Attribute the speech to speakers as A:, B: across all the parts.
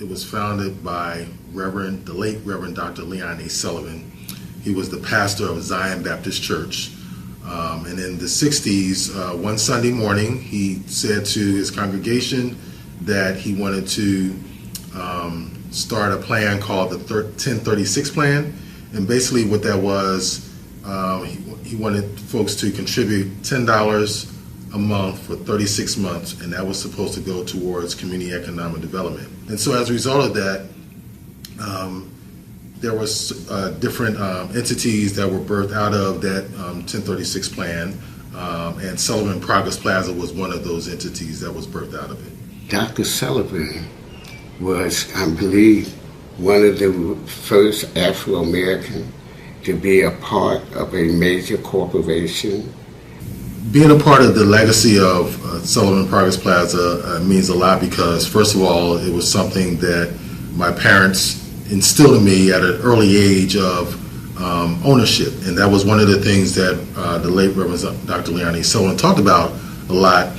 A: It was founded by the late Reverend Dr. Leon A. Sullivan. He was the pastor of Zion Baptist Church. And in the 60s, one Sunday morning, he said to his congregation that he wanted to start a plan called the 1036 plan. And basically what that was, he wanted folks to contribute $10 a month for 36 months, and that was supposed to go towards community economic development. And so as a result of that, there was different entities that were birthed out of that 1036 plan, and Sullivan Progress Plaza was one of those entities that was birthed out of it.
B: Dr. Sullivan was, I believe, one of the first Afro-American to be a part of a major corporation.
A: Being a part of the legacy of Sullivan Progress Plaza means a lot because, first of all, it was something that my parents instilled in me at an early age of ownership. And that was one of the things that the late Reverend Dr. Leon A. Sullivan talked about a lot,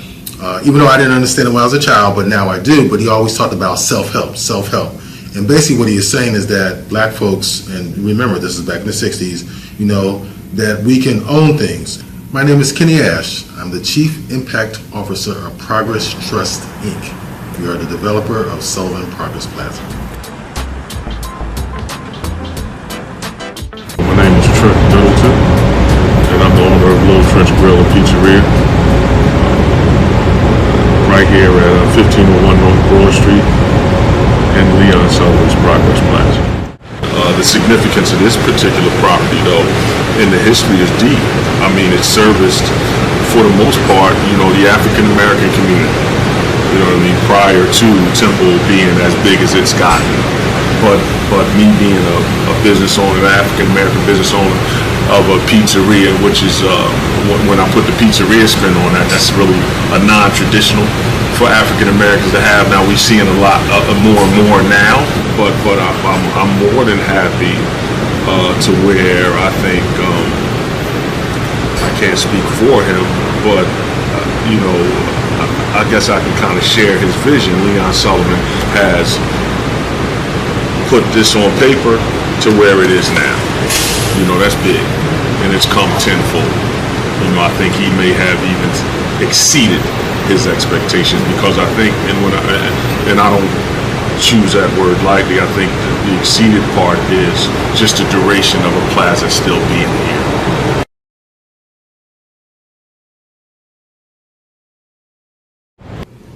A: even though I didn't understand it when I was a child, but now I do. But he always talked about self-help. And basically what he is saying is that black folks, and remember this is back in the 60s, you know, that we can own things. My name is Kenny Ash. I'm the Chief Impact Officer of Progress Trust, Inc. We are the developer of Sullivan Progress Plaza.
C: My name is Trent Middleton, and I'm the owner of Little French Grill and Pizzeria, right here at 1501 North Broad Street and Leon Sullivan's Progress Plaza. The significance of this particular property, though, in the history is deep. I mean, it serviced, for the most part, you know, the African American community. You know what I mean? Prior to Temple being as big as it's gotten. But me being a business owner, an African American business owner of a pizzeria, which is when I put the pizzeria spin on that, that's really a non-traditional for African Americans to have. Now we're seeing a lot more and more now, but I'm more than happy to where I think I can't speak for him, but you know, I guess I can kind of share his vision. Leon Sullivan has put this on paper to where it is now. You know, that's big, and it's come tenfold. You know, I think he may have even exceeded his expectations because I think, and I don't choose that word lightly, I think the exceeded part is just the duration of a plaza still being here.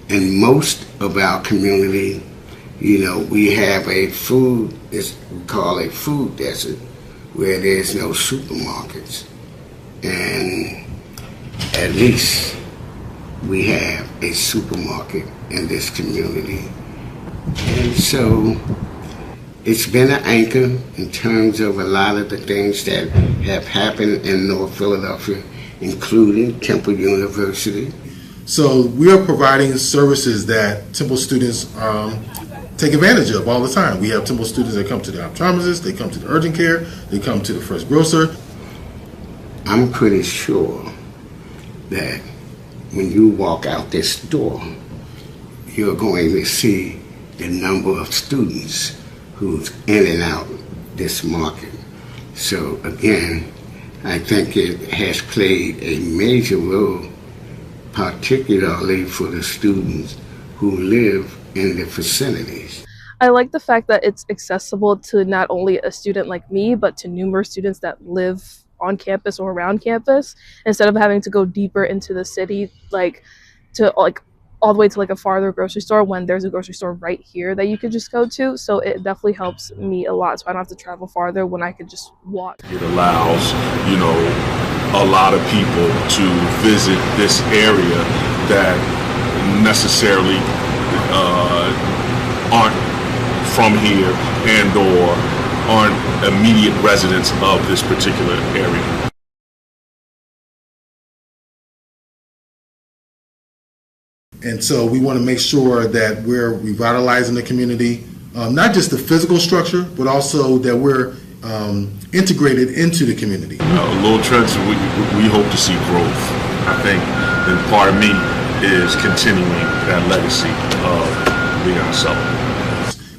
B: In most of our community, you know, we have a food, we call a food desert, where there's no supermarkets. And at least we have a supermarket in this community. And so it's been an anchor in terms of a lot of the things that have happened in North Philadelphia, including Temple University.
A: So we are providing services that Temple students take advantage of all the time. We have Temple students that come to the optometrist, they come to the urgent care, they come to the first grocer.
B: I'm pretty sure that when you walk out this door, you're going to see the number of students who's in and out this market. So again, I think it has played a major role, particularly for the students who live in the vicinities.
D: I like the fact that it's accessible to not only a student like me, but to numerous students that live on campus or around campus, instead of having to go deeper into the city, all the way to a farther grocery store when there's a grocery store right here that you could just go to. So it definitely helps me a lot, so I don't have to travel farther when I could just walk.
C: It allows, you know, a lot of people to visit this area that necessarily aren't from here and or aren't immediate residents of this particular area.
A: And so we want to make sure that we're revitalizing the community, not just the physical structure, but also that we're integrated into the community.
C: Little Trent, we hope to see growth. I think, and part of me is continuing that legacy of Leon Sullivan.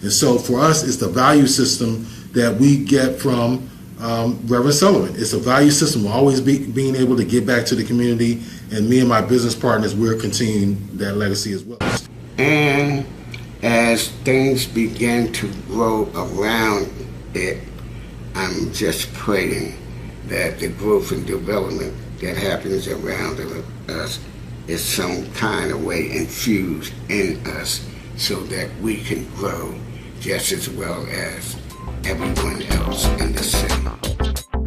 A: And so for us, it's the value system that we get from Reverend Sullivan. It's a value system. We're always being able to give back to the community, and me and my business partners, we're continuing that legacy as well.
B: And as things begin to grow around it, I'm just praying that the growth and development that happens around us is some kind of way infused in us so that we can grow just as well as everyone else in the city.